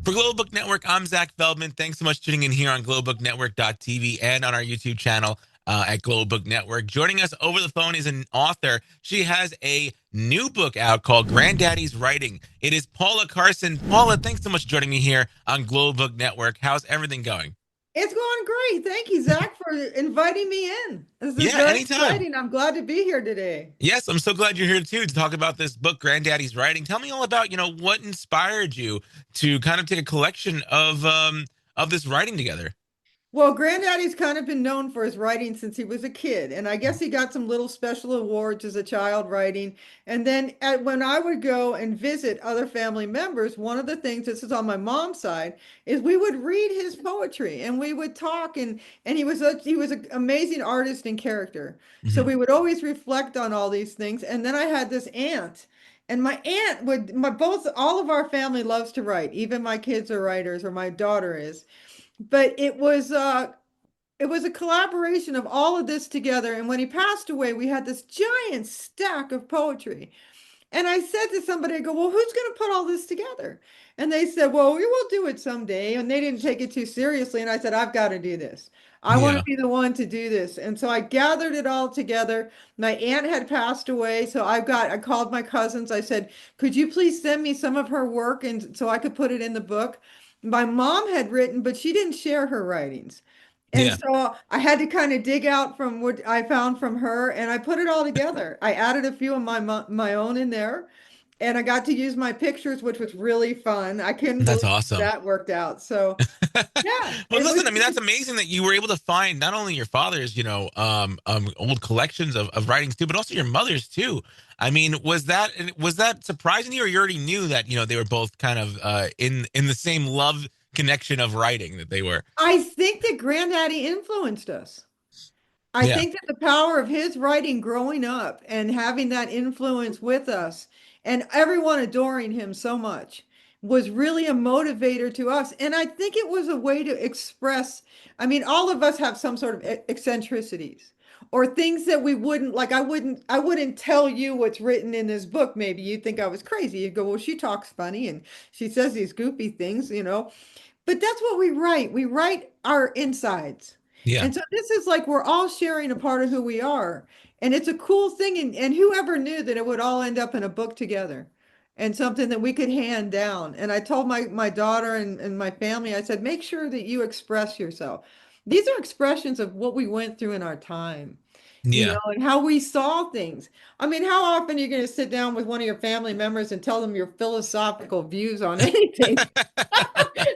For Global Book Network, I'm Zach Feldman. Thanks so much for tuning in here on globalbooknetwork.tv and on our YouTube channel at Global Book Network. Joining us over the phone is an author. She has a new book out called Granddaddy's Writing. It is Paula Carson. Paula, thanks so much for joining me here on Global Book Network. How's everything going? It's going great. Thank you, Zach, for inviting me in. This is Yeah, very anytime. exciting. I'm glad to be here today. Yes, I'm so glad you're here too to talk about this book, Granddaddy's Writing. Tell me all about, what inspired you to kind of take a collection of this writing together. Well, Granddaddy's kind of been known for his writing since he was a kid, and I guess he got some little special awards as a child writing. And then when I would go and visit other family members, one of the things, this is on my mom's side, is we would read his poetry and we would talk, and he was an amazing artist and character. So Mhm. we would always reflect on all these things. And then I had this aunt. And my aunt would my both all of our family loves to write. Even my kids are writers, or my daughter is, but it was a collaboration of all of this together. And when he passed away, we had this giant stack of poetry. And I said to somebody, I go, well, who's going to put all this together? And they said, well, we will do it someday. And they didn't take it too seriously. And I said, I've got to do this. I want to Yeah. be the one to do this. And so I gathered it all together. My aunt had passed away. So I called my cousins. I said, could you please send me some of her work and so I could put it in the book? My mom had written, but she didn't share her writings. And Yeah. so I had to kind of dig out from what I found from her, and I put it all together. I added a few of my own in there, and I got to use my pictures, which was really fun. I couldn't That's believe awesome. that worked out. So yeah, Well, it was. listen, I mean, that's amazing that you were able to find not only your father's, old collections of writings too, but also your mother's too. I mean, was that surprising to you, or you already knew that, they were both kind of in the same love connection of writing that they were? I think that Granddaddy influenced us. I Yeah. think that the power of his writing growing up and having that influence with us and everyone adoring him so much was really a motivator to us. And I think it was a way to express, I mean, all of us have some sort of eccentricities or things that we wouldn't like. I wouldn't tell you what's written in this book. Maybe you'd think I was crazy. You'd go, well, she talks funny and she says these goofy things. But that's what we write. We write our insides. Yeah. And so this is like we're all sharing a part of who we are. And it's a cool thing. And whoever knew that it would all end up in a book together and something that we could hand down. And I told my daughter and my family, I said, make sure that you express yourself. These are expressions of what we went through in our time, Yeah. and how we saw things. I mean, how often are you going to sit down with one of your family members and tell them your philosophical views on anything?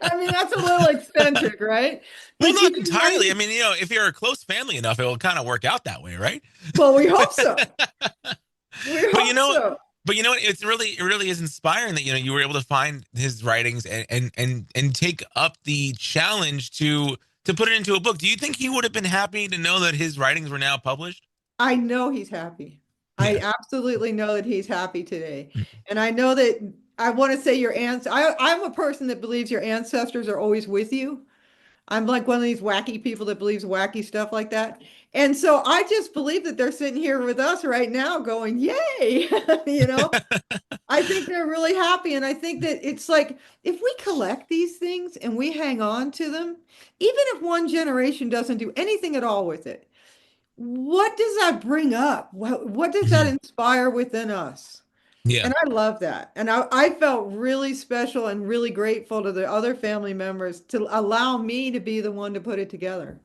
I mean, that's a little eccentric, right? Well, But you not can entirely. I write, mean, if you're a close family enough, it will kind of work out that way, right? well, we hope so. We But hope so. what? It really is inspiring that you were able to find his writings and take up the challenge to put it into a book. Do you think he would have been happy to know that his writings were now published? I know he's happy. I Yeah. absolutely know that he's happy today. And I know that I want to say I'm a person that believes your ancestors are always with you. I'm like one of these wacky people that believes wacky stuff like that. And so I just believe that they're sitting here with us right now going, yay. you know, I think they're really happy. And I think that it's like if we collect these things and we hang on to them, even if one generation doesn't do anything at all with it, what does that bring up? What does that Mhm. inspire within us? Yeah. And I love that. And I felt really special and really grateful to the other family members to allow me to be the one to put it together.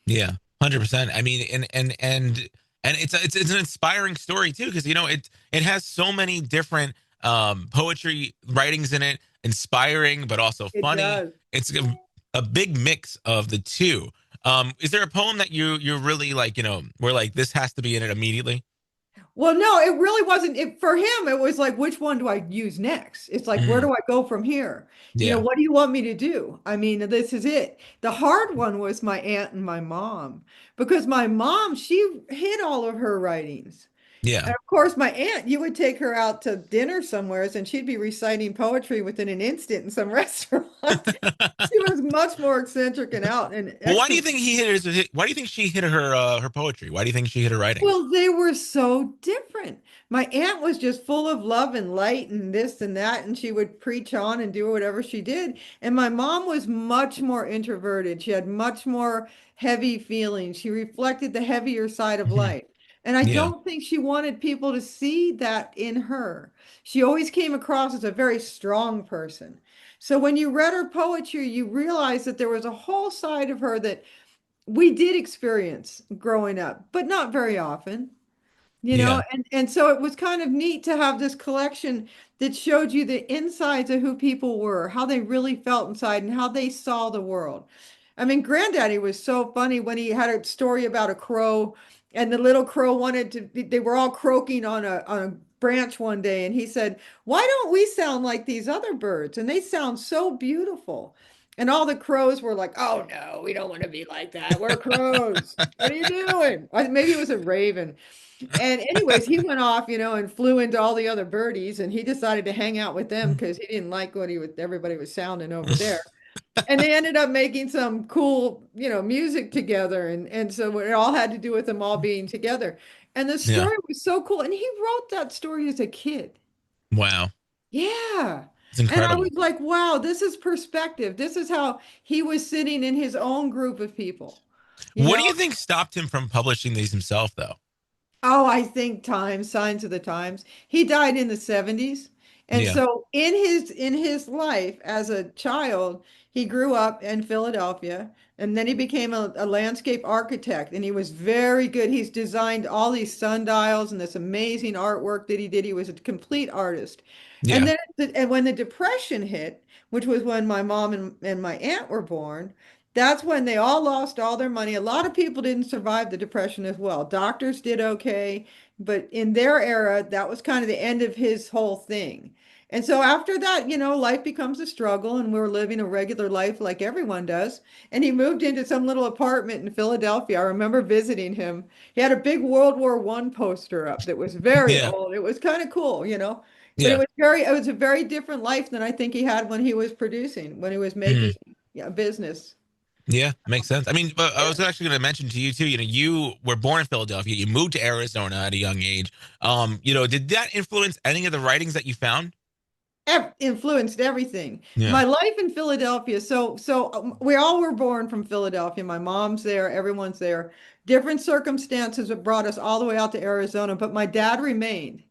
Yeah. 100%. I mean, and it's an inspiring story too, because it has so many different poetry writings in it, inspiring but also It funny. does. It's a big mix of the two. Is there a poem that you're really like, where like this has to be in it immediately? Well, no, it really wasn't. For him, it was like, which one do I use next? It's like, where Mhm. do I go from here? Yeah. What do you want me to do? I mean, this is it. The hard one was my aunt and my mom, because my mom, she hid all of her writings. Yeah. And of course, my aunt, you would take her out to dinner somewheres and she'd be reciting poetry within an instant in some restaurant. She was much more eccentric and out and Well, why do you extrovert. think why do you think she hit her poetry? Why do you think she hit her writings? Well, they were so different. My aunt was just full of love and light and this and that, and she would preach on and do whatever she did. And my mom was much more introverted. She had much more heavy feelings. She reflected the heavier side of Hmm. life. And I Yeah, don't think she wanted people to see that in her. She always came across as a very strong person. So when you read her poetry, you realize that there was a whole side of her that we did experience growing up, but not very often, yeah, and so it was kind of neat to have this collection that showed you the insides of who people were, how they really felt inside and how they saw the world. I mean, Granddaddy was so funny when he had a story about a crow and the little crow wanted to, they were all croaking on a branch one day and he said, "Why don't we sound like these other birds? And they sound so beautiful." And all the crows were like, "Oh no, we don't want to be like that. We're crows. What are you doing?" Maybe it was a raven. And anyways, he went off, and flew into all the other birdies, and he decided to hang out with them because he didn't like what everybody was sounding over there. And they ended up making some cool, music together, and so it all had to do with them all being together. And the yeah. story was so cool. And he wrote that story as a kid. Wow, Yeah. it's And I was incredible. like, wow, this is perspective. This is how he was sitting in his own group of people, you What know? do you think stopped him from publishing these himself, though? Oh, I think times, signs of the times. He died in the 70s. And Yeah, so in his life as a child, he grew up in Philadelphia and then he became a landscape architect and he was very good. He's designed all these sundials and this amazing artwork that he did. He was a complete artist. And yeah, then and when the Depression hit, which was when my mom and my aunt were born, that's when they all lost all their money. A lot of people didn't survive the Depression as well. Doctors did okay, but in their era, that was kind of the end of his whole thing. And so after that, life becomes a struggle, and we're living a regular life like everyone does. And he moved into some little apartment in Philadelphia. I remember visiting him. He had a big World War One poster up that was very yeah, old. It was kind of cool, but yeah. it was a very different life than I think he had when he was producing, when he was Mhm. making, yeah, business. Yeah, makes sense. I mean, but I was actually going to mention to you too. You were born in Philadelphia. You moved to Arizona at a young age. Did that influence any of the writings that you found? Influenced everything. Yeah, My life in Philadelphia. We all were born from Philadelphia. My mom's there, everyone's there. Different circumstances have brought us all the way out to Arizona, but my dad remained.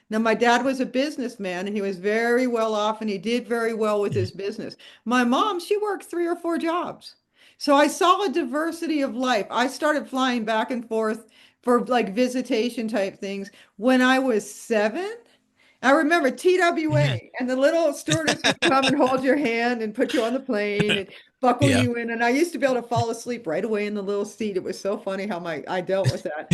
Now, my dad was a businessman and he was very well off and he did very well with mhm. his business. My mom, she worked 3 or 4 jobs. So I saw a diversity of life. I started flying back and forth for like visitation type things when I was 7. I remember Mhm. TWA, and the little stewardess would come and hold your hand and put you on the plane and buckle Yeah. you in. And I used to be able to fall asleep right away in the little seat. It was so funny how I dealt with that.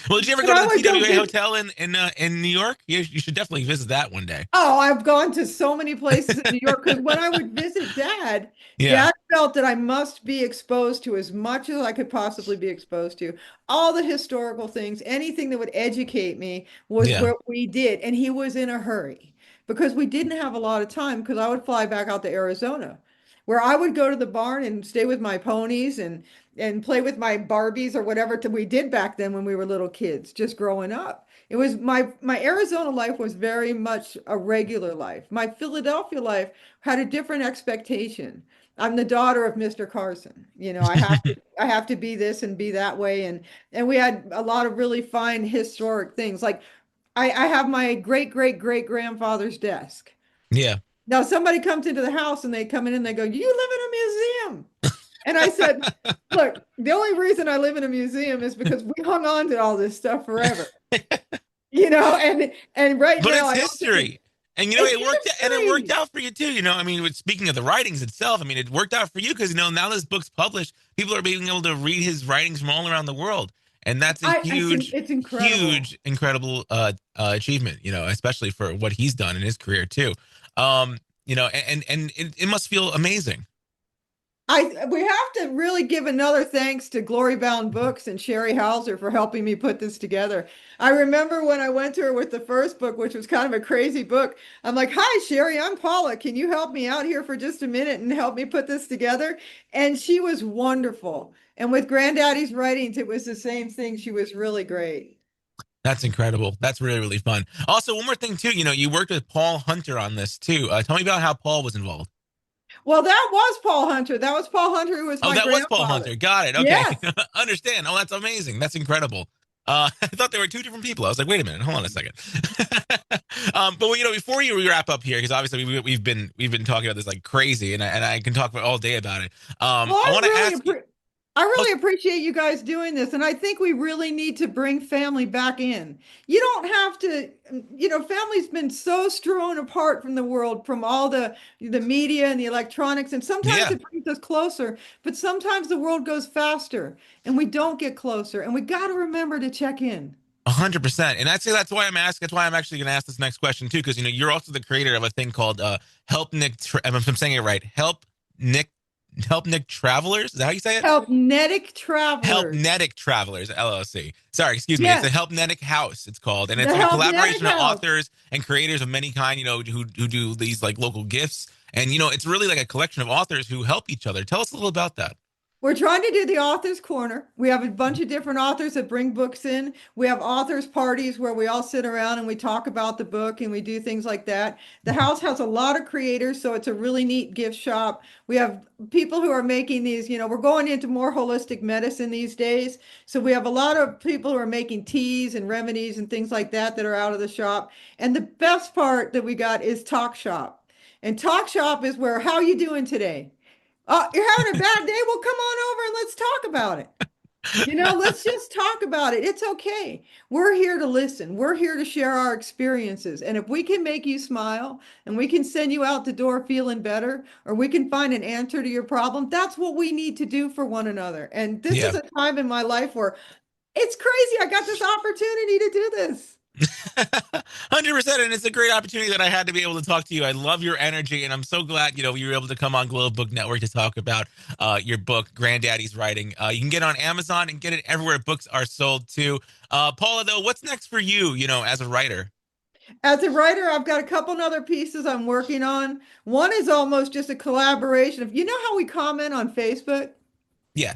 Well, did you ever But go to I the would go TWA visit. hotel in New York? You should definitely visit that one day. Oh, I've gone to so many places in New York because when I would visit Dad, Yeah, Dad felt that I must be exposed to as much as I could possibly be exposed to. All the historical things, anything that would educate me was yeah, what we did. And he was in a hurry because we didn't have a lot of time because I would fly back out to Arizona, where I would go to the barn and stay with my ponies and play with my Barbies or whatever we did back then when we were little kids, just growing up. It was my Arizona life was very much a regular life. My Philadelphia life had a different expectation. I'm the daughter of Mr. Carson. I have to be this and be that way. And we had a lot of really fine historic things. Like I have my great great great grandfather's desk. yeah. Now somebody comes into the house and they come in and they go, "You live in a museum." And I said, "Look, the only reason I live in a museum is because we hung on to all this stuff forever." And right But now it's I also think history. And it's it worked history. out for you too. I mean, speaking of the writings itself, I mean, it worked out for you because now this book's published, people are being able to read his writings from all around the world, and that's a I think huge, it's incredible. huge, incredible achievement. Especially for what he's done in his career too. And it must feel amazing. We have to really give another thanks to Glory Bound Books and Sherry Hauser for helping me put this together. I remember when I went to her with the first book, which was kind of a crazy book. I'm like, "Hi, Sherry, I'm Paula. Can you help me out here for just a minute and help me put this together?" And she was wonderful. And with Granddaddy's writings, it was the same thing. She was really great. That's incredible. That's really, really fun. Also, one more thing too, you worked with Paul Hunter on this too. Tell me about how Paul was involved. Well, that was Paul Hunter. That was Paul Hunter, who was Oh, my that was Paul grandfather. Hunter. Got it. Okay. Yes. Understand. Oh, that's amazing. That's incredible. I thought they were two different people. I was like, wait a minute, hold on a second. But well, before you wrap up here, because obviously we've been talking about this like crazy, and I can talk for all day about it. Well, I want to ask you. I Oh, really appreciate you guys doing this, and I think we really need to bring family back in. You don't have to, family's been so strewn apart from the world, from all the media and the electronics, and sometimes yeah, it brings us closer, but sometimes the world goes faster and we don't get closer, and we got to remember to check in. 100%. And I'd say that's why I'm asking. That's why I'm actually going to ask this next question too, because you're also the creator of a thing called Help Nick. If I'm saying it right, Nick Help Nick Travelers. Is that how you say it? Helpnetic Travelers. Helpnetic Travelers LLC. Sorry, excuse me. It's the Yes, Helpnetic House. It's called, and the it's like a Helpnetic collaboration of House. authors and creators of many kind. Who do these like local gifts, and it's really like a collection of authors who help each other. Tell us a little about that. We're trying to do the author's corner. We have a bunch of different authors that bring books in. We have authors parties where we all sit around and we talk about the book and we do things like that. The house has a lot of creators, so it's a really neat gift shop. We have people who are making these, we're going into more holistic medicine these days. So we have a lot of people who are making teas and remedies and things like that are out of the shop. And the best part that we got is Talk Shop. And Talk Shop is where, how you doing today? Oh, you're having a bad day? Well, come on over and let's talk about it. Let's just talk about it. It's okay. We're here to listen. We're here to share our experiences. And if we can make you smile and we can send you out the door feeling better, or we can find an answer to your problem, that's what we need to do for one another. And this is Yeah. a time in my life where it's crazy. I got this opportunity to do this. 100%, and it's a great opportunity that I had to be able to talk to you. I love your energy, and I'm so glad you were able to come on Global Book Network to talk about your book, Granddaddy's Writing. You can get it on Amazon and get it everywhere books are sold too. Paula, though, what's next for you? As a writer? As a writer, I've got a couple other pieces I'm working on. One is almost just a collaboration of, how we comment on Facebook? Yeah,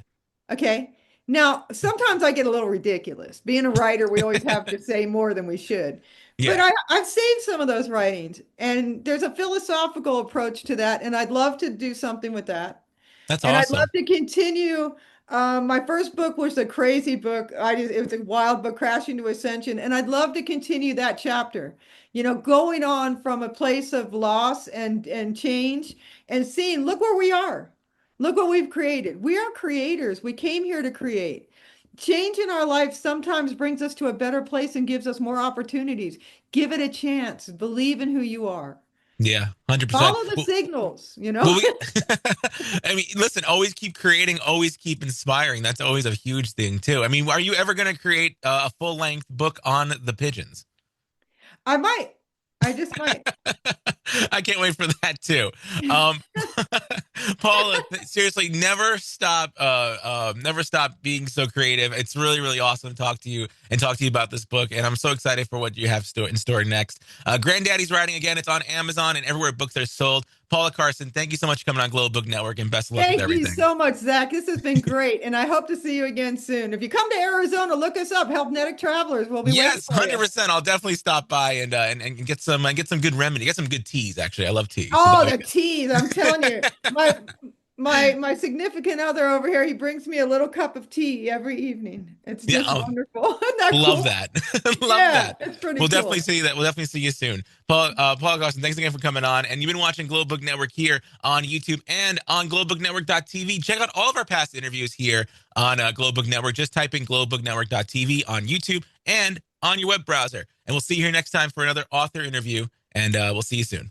Okay. Now, sometimes I get a little ridiculous. Being a writer, we always have to say more than we should. But yeah, I've saved some of those writings, and there's a philosophical approach to that, and I'd love to do something with that. that's And I'd love awesome. to continue. My first book was a crazy book. It was a wild book, Crashing to Ascension, and I'd love to continue that chapter. Going on from a place of loss and change, and seeing, look where we are. Look what we've created. We are creators. We came here to create. Change in our life sometimes brings us to a better place and gives us more opportunities. Give it a chance. Believe in who you are. Yeah, 100%. Follow the signals. Well, I mean, listen, always keep creating, always keep inspiring. That's always a huge thing too. I mean, are you ever going to create a full length book on the pigeons? I might. I just might. I can't wait for that too. Um, Paula, seriously, never stop being so creative. It's really, really awesome to talk to you and talk to you about this book. And I'm so excited for what you have in store next. Granddaddy's Writing, again, it's on Amazon and everywhere books are sold. Paula Carson, thank you so much for coming on Global Book Network, and best of luck with Thank you everything. so much, Zach. This has been great. And I hope to see you again soon. If you come to Arizona, look us up. Helpnetic Travelers. We'll be waiting Yes, for you. 100%. I'll definitely stop by and get some good remedy. Get some good teas. Actually, I love tea. So Oh, that'll the be good. teas. I'm telling you, my significant other over here, he brings me a little cup of tea every evening. It's Yeah, just wonderful. Isn't that love cool? that. Love Yeah, that. it's pretty We'll definitely cool. see that. We'll definitely see you soon. Paul Carson, thanks again for coming on. And you've been watching Global Book Network here on YouTube and on globalbooknetwork.tv. Check out all of our past interviews here on Global Book Network. Just type in globalbooknetwork.tv on YouTube and on your web browser. And we'll see you here next time for another author interview. And we'll see you soon.